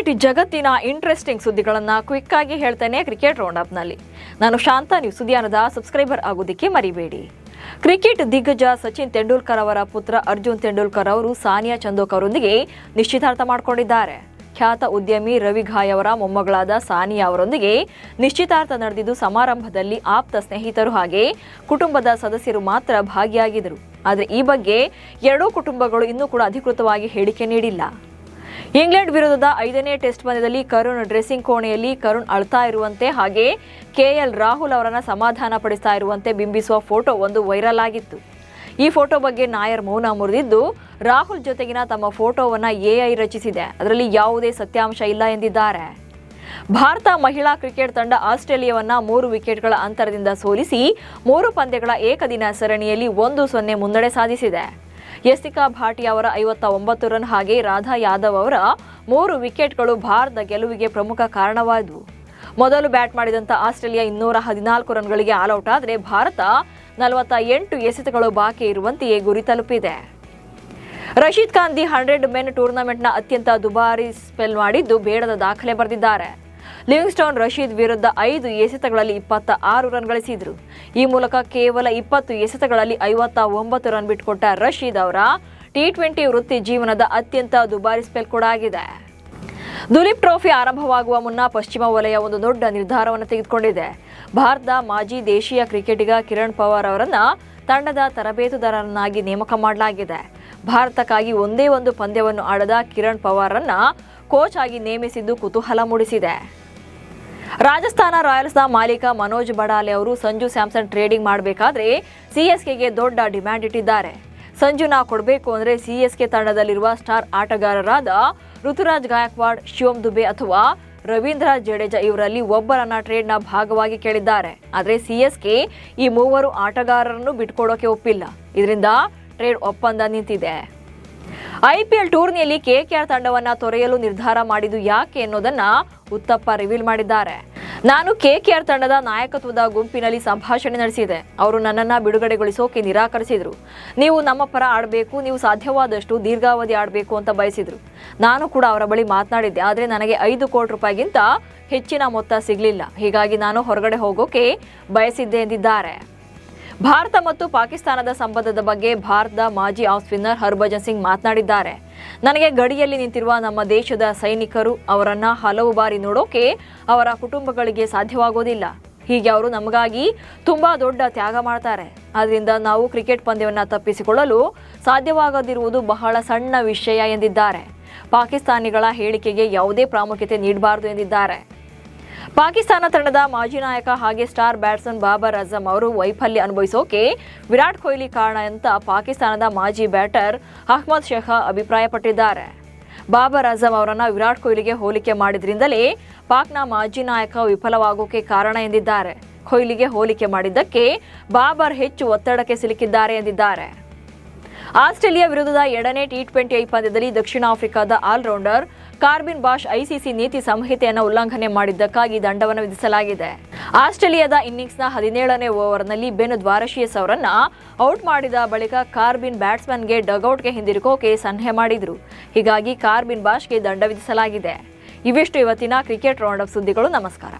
Cricket ಜಗತ್ತಿನ interesting ಸುದ್ದಿಗಳನ್ನು quick ಆಗಿ ಹೇಳ್ತೇನೆ ಕ್ರಿಕೆಟ್ ರೌಂಡ್ ಅಪ್ ನಲ್ಲಿ. ನಾನು ಶಾಂತ, ನೀವು ಸುದ್ದಿಯಾನದ ಸಬ್ಸ್ಕ್ರೈಬರ್ ಆಗೋದಕ್ಕೆ ಮರಿಬೇಡಿ. ಕ್ರಿಕೆಟ್ ದಿಗ್ಗಜ ಸಚಿನ್ ತೆಂಡೂಲ್ಕರ್ ಅವರ ಪುತ್ರ ಅರ್ಜುನ್ ತೆಂಡೂಲ್ಕರ್ ಅವರು ಸಾನಿಯಾ ಚಂದೋಕ್ ಅವರೊಂದಿಗೆ ನಿಶ್ಚಿತಾರ್ಥ ಮಾಡಿಕೊಂಡಿದ್ದಾರೆ. ಖ್ಯಾತ ಉದ್ಯಮಿ ರವಿ ಘಾಯ್ ಅವರ ಮೊಮ್ಮಗಳಾದ ಸಾನಿಯಾ ಅವರೊಂದಿಗೆ ನಿಶ್ಚಿತಾರ್ಥ ನಡೆದಿದ್ದು ಸಮಾರಂಭದಲ್ಲಿ ಆಪ್ತ ಸ್ನೇಹಿತರು ಹಾಗೆ ಕುಟುಂಬದ ಸದಸ್ಯರು ಮಾತ್ರ ಭಾಗಿಯಾಗಿದ್ದರು. ಆದರೆ ಈ ಬಗ್ಗೆ ಎರಡೂ ಕುಟುಂಬಗಳು ಇನ್ನೂ ಕೂಡ ಅಧಿಕೃತವಾಗಿ ಹೇಳಿಕೆ ನೀಡಿಲ್ಲ. ಇಂಗ್ಲೆಂಡ್ ವಿರುದ್ಧದ 5ನೇ ಟೆಸ್ಟ್ ಪಂದ್ಯದಲ್ಲಿ ಕರುಣ್ ಡ್ರೆಸ್ಸಿಂಗ್ ಕೋಣೆಯಲ್ಲಿ ಕರುಣ್ ಅಳ್ತಾ ಇರುವಂತೆ ಹಾಗೆ ಕೆಎಲ್ ರಾಹುಲ್ ಅವರನ್ನ ಸಮಾಧಾನ ಪಡಿಸ್ತಾ ಇರುವಂತೆ ಬಿಂಬಿಸುವ ಫೋಟೋ ಒಂದು ವೈರಲ್ ಆಗಿತ್ತು. ಈ ಫೋಟೋ ಬಗ್ಗೆ ನಾಯರ್ ಮೌನ ಮುರಿದಿದ್ದು, ರಾಹುಲ್ ಜೊತೆಗಿನ ತಮ್ಮ ಫೋಟೋವನ್ನ ಎಐ ರಚಿಸಿದೆ, ಅದರಲ್ಲಿ ಯಾವುದೇ ಸತ್ಯಾಂಶ ಇಲ್ಲ ಎಂದಿದ್ದಾರೆ. ಭಾರತ ಮಹಿಳಾ ಕ್ರಿಕೆಟ್ ತಂಡ ಆಸ್ಟ್ರೇಲಿಯಾವನ್ನ 3 ವಿಕೆಟ್ಗಳ ಅಂತರದಿಂದ ಸೋಲಿಸಿ 3 ಪಂದ್ಯಗಳ ಏಕದಿನ ಸರಣಿಯಲ್ಲಿ 1-0 ಮುನ್ನಡೆ ಸಾಧಿಸಿದೆ. ಯಸ್ತಿಕಾ ಭಾಟಿ ಅವರ 59 ರನ್ ಹಾಗೆ ರಾಧಾ ಯಾದವ್ ಅವರ 3 ವಿಕೆಟ್ಗಳು ಭಾರತದ ಗೆಲುವಿಗೆ ಪ್ರಮುಖ ಕಾರಣವಾದವು. ಮೊದಲು ಬ್ಯಾಟ್ ಮಾಡಿದಂಥ ಆಸ್ಟ್ರೇಲಿಯಾ 214 ರನ್ಗಳಿಗೆ ಆಲ್ಔಟ್ ಆದರೆ ಭಾರತ 48 ಎಸೆತಗಳು ಬಾಕಿ ಇರುವಂತೆಯೇ ಗುರಿ ತಲುಪಿದೆ. ರಶೀದ್ ಖಾನ್ ದಿ 100 ಮೆನ್ ಟೂರ್ನಮೆಂಟ್ನ ಅತ್ಯಂತ ದುಬಾರಿ ಸ್ಪೆಲ್ ಮಾಡಿದ್ದು ಬೇಡದ ದಾಖಲೆ ಬರೆದಿದ್ದಾರೆ. ಲಿವಿಂಗ್ಸ್ಟೋನ್ ರಶೀದ್ ವಿರುದ್ಧ 5 ಎಸೆತಗಳಲ್ಲಿ 26 ರನ್ ಗಳಿಸಿದ್ರು. ಈ ಮೂಲಕ ಕೇವಲ 20 ಎಸೆತಗಳಲ್ಲಿ 59 ರನ್ ಬಿಟ್ಟುಕೊಟ್ಟ ರಶೀದ್ ಅವರ T20 ವೃತ್ತಿ ಜೀವನದ ಅತ್ಯಂತ ದುಬಾರಿ ಸ್ಪೆಲ್ ಕೂಡ ಆಗಿದೆ. ದುಲೀಪ್ ಟ್ರೋಫಿ ಆರಂಭವಾಗುವ ಮುನ್ನ ಪಶ್ಚಿಮ ವಲಯ ಒಂದು ದೊಡ್ಡ ನಿರ್ಧಾರವನ್ನು ತೆಗೆದುಕೊಂಡಿದೆ. ಭಾರತದ ಮಾಜಿ ದೇಶೀಯ ಕ್ರಿಕೆಟಿಗ ಕಿರಣ್ ಪವಾರ್ ಅವರನ್ನ ತಂಡದ ತರಬೇತುದಾರರನ್ನಾಗಿ ನೇಮಕ ಮಾಡಲಾಗಿದೆ. ಭಾರತಕ್ಕಾಗಿ ಒಂದೇ ಒಂದು ಪಂದ್ಯವನ್ನು ಆಡದ ಕಿರಣ್ ಪವಾರ್ರನ್ನ ಕೋಚ್ ಆಗಿ ನೇಮಿಸಿದ್ದು ಕುತೂಹಲ ಮೂಡಿಸಿದೆ. ರಾಜಸ್ಥಾನ ರಾಯಲ್ಸ್ನ ಮಾಲೀಕ ಮನೋಜ್ ಬಡಾಲೆ ಅವರು ಸಂಜು ಸ್ಯಾಮ್ಸನ್ ಟ್ರೇಡಿಂಗ್ ಮಾಡಬೇಕಾದ್ರೆ ಸಿಎಸ್ಕೆಗೆ ದೊಡ್ಡ ಡಿಮ್ಯಾಂಡ್ ಇಟ್ಟಿದ್ದಾರೆ. ಸಂಜುನ ಕೊಡಬೇಕು ಅಂದರೆ ಸಿಎಸ್ಕೆ ತಂಡದಲ್ಲಿರುವ ಸ್ಟಾರ್ ಆಟಗಾರರಾದ ಋತುರಾಜ್ ಗಾಯಕ್ವಾಡ್, ಶಿವಮ್ ದುಬೆ ಅಥವಾ ರವೀಂದ್ರ ಜಡೇಜಾ ಇವರಲ್ಲಿ ಒಬ್ಬರನ್ನ ಟ್ರೇಡ್ನ ಭಾಗವಾಗಿ ಕೇಳಿದ್ದಾರೆ. ಆದರೆ ಸಿಎಸ್ಕೆ ಈ 3 ಆಟಗಾರರನ್ನು ಬಿಟ್ಕೊಡೋಕೆ ಒಪ್ಪಿಲ್ಲ. ಇದರಿಂದ ಟ್ರೇಡ್ ಒಪ್ಪಂದ ನಿಂತಿದೆ. ಐಪಿಎಲ್ ಟೂರ್ನಿಯಲ್ಲಿ ಕೆಕೆಆರ್ ತಂಡವನ್ನ ತೊರೆಯಲು ನಿರ್ಧಾರ ಮಾಡಿದ್ದು ಯಾಕೆ ಎನ್ನುವುದನ್ನ ಉತ್ತಪ್ಪ ರಿವೀಲ್ ಮಾಡಿದ್ದಾರೆ. ನಾನು ಕೆಕೆಆರ್ ತಂಡದ ನಾಯಕತ್ವದ ಗುಂಪಿನಲ್ಲಿ ಸಂಭಾಷಣೆ ನಡೆಸಿದೆ. ಅವರು ನನ್ನನ್ನು ಬಿಡುಗಡೆಗೊಳಿಸೋಕೆ ನಿರಾಕರಿಸಿದ್ರು. ನೀವು ನಮ್ಮ ಪರ ಆಡಬೇಕು, ನೀವು ಸಾಧ್ಯವಾದಷ್ಟು ದೀರ್ಘಾವಧಿ ಆಡಬೇಕು ಅಂತ ಬಯಸಿದ್ರು. ನಾನು ಕೂಡ ಅವರ ಬಳಿ ಮಾತನಾಡಿದ್ದೆ, ಆದರೆ ನನಗೆ 5 ಕೋಟಿ ರೂಪಾಯಿಗಿಂತ ಹೆಚ್ಚಿನ ಮೊತ್ತ ಸಿಗಲಿಲ್ಲ. ಹೀಗಾಗಿ ನಾನು ಹೊರಗಡೆ ಹೋಗೋಕೆ ಬಯಸಿದ್ದೆ ಎಂದಿದ್ದಾರೆ. ಭಾರತ ಮತ್ತು ಪಾಕಿಸ್ತಾನದ ಸಂಬಂಧದ ಬಗ್ಗೆ ಭಾರತದ ಮಾಜಿ ಆಫ್ ಸ್ಪಿನ್ನರ್ ಹರ್ಭಜನ್ ಸಿಂಗ್ ಮಾತನಾಡಿದ್ದಾರೆ. ನನಗೆ ಗಡಿಯಲ್ಲಿ ನಿಂತಿರುವ ನಮ್ಮ ದೇಶದ ಸೈನಿಕರು ಅವರನ್ನ ಹಲವು ಬಾರಿ ನೋಡೋಕೆ ಅವರ ಕುಟುಂಬಗಳಿಗೆ ಸಾಧ್ಯವಾಗೋದಿಲ್ಲ. ಹೀಗೆ ಅವರು ನಮಗಾಗಿ ತುಂಬಾ ದೊಡ್ಡ ತ್ಯಾಗ ಮಾಡ್ತಾರೆ. ಆದ್ರಿಂದ ನಾವು ಕ್ರಿಕೆಟ್ ಪಂದ್ಯವನ್ನ ತಪ್ಪಿಸಿಕೊಳ್ಳಲು ಸಾಧ್ಯವಾಗದಿರುವುದು ಬಹಳ ಸಣ್ಣ ವಿಷಯ ಎಂದಿದ್ದಾರೆ. ಪಾಕಿಸ್ತಾನಿಗಳ ಹೇಳಿಕೆಗೆ ಯಾವುದೇ ಪ್ರಾಮುಖ್ಯತೆ ನೀಡಬಾರದು ಎಂದಿದ್ದಾರೆ. ಪಾಕಿಸ್ತಾನ ತಂಡದ ಮಾಜಿ ನಾಯಕ ಹಾಗೆ ಸ್ಟಾರ್ ಬ್ಯಾಟ್ಸ್ಮನ್ ಬಾಬರ್ ಅಜಮ್ ಅವರು ವೈಫಲ್ಯ ಅನುಭವಿಸೋಕೆ ವಿರಾಟ್ ಕೊಹ್ಲಿ ಕಾರಣ ಅಂತ ಪಾಕಿಸ್ತಾನದ ಮಾಜಿ ಬ್ಯಾಟರ್ ಅಹ್ಮದ್ ಶೇಖ್ ಅಭಿಪ್ರಾಯಪಟ್ಟಿದ್ದಾರೆ. ಬಾಬರ್ ಅಜಮ್ ಅವರನ್ನ ವಿರಾಟ್ ಕೊಹ್ಲಿಗೆ ಹೋಲಿಕೆ ಮಾಡಿದ್ರಿಂದಲೇ ಪಾಕ್ನ ಮಾಜಿ ನಾಯಕ ವಿಫಲವಾಗೋಕೆ ಕಾರಣ ಎಂದಿದ್ದಾರೆ. ಕೊಹ್ಲಿಗೆ ಹೋಲಿಕೆ ಮಾಡಿದ್ದಕ್ಕೆ ಬಾಬರ್ ಹೆಚ್ಚು ಒತ್ತಡಕ್ಕೆ ಸಿಲುಕಿದ್ದಾರೆ ಎಂದಿದ್ದಾರೆ. ಆಸ್ಟ್ರೇಲಿಯಾ ವಿರುದ್ಧದ 2ನೇ T20 ಪಂದ್ಯದಲ್ಲಿ ದಕ್ಷಿಣ ಆಫ್ರಿಕಾದ ಆಲ್ರೌಂಡರ್ ಕಾರ್ಬಿನ್ ಬಾಷ್ ಐಸಿಸಿ ನೀತಿ ಸಂಹಿತೆಯನ್ನು ಉಲ್ಲಂಘನೆ ಮಾಡಿದ್ದಕ್ಕಾಗಿ ದಂಡವನ್ನು ವಿಧಿಸಲಾಗಿದೆ. ಆಸ್ಟ್ರೇಲಿಯಾದ ಇನ್ನಿಂಗ್ಸ್ನ 17ನೇ ಓವರ್ನಲ್ಲಿ ಬೆನ್ ದ್ವಾರಶಿಯಸ್ ಅವರನ್ನ ಔಟ್ ಮಾಡಿದ ಬಳಿಕ ಕಾರ್ಬಿನ್ ಬ್ಯಾಟ್ಸ್ಮನ್ಗೆ ಡಗ್ಔಟ್ಗೆ ಹಿಂದಿರುಗೋಕೆ ಸನ್ನೆ ಮಾಡಿದ್ರು. ಹೀಗಾಗಿ ಕಾರ್ಬಿನ್ ಬಾಷ್ಗೆ ದಂಡ ವಿಧಿಸಲಾಗಿದೆ. ಇವಿಷ್ಟು ಇವತ್ತಿನ ಕ್ರಿಕೆಟ್ ರೌಂಡ್ ಅಪ್ ಸುದ್ದಿಗಳು. ನಮಸ್ಕಾರ.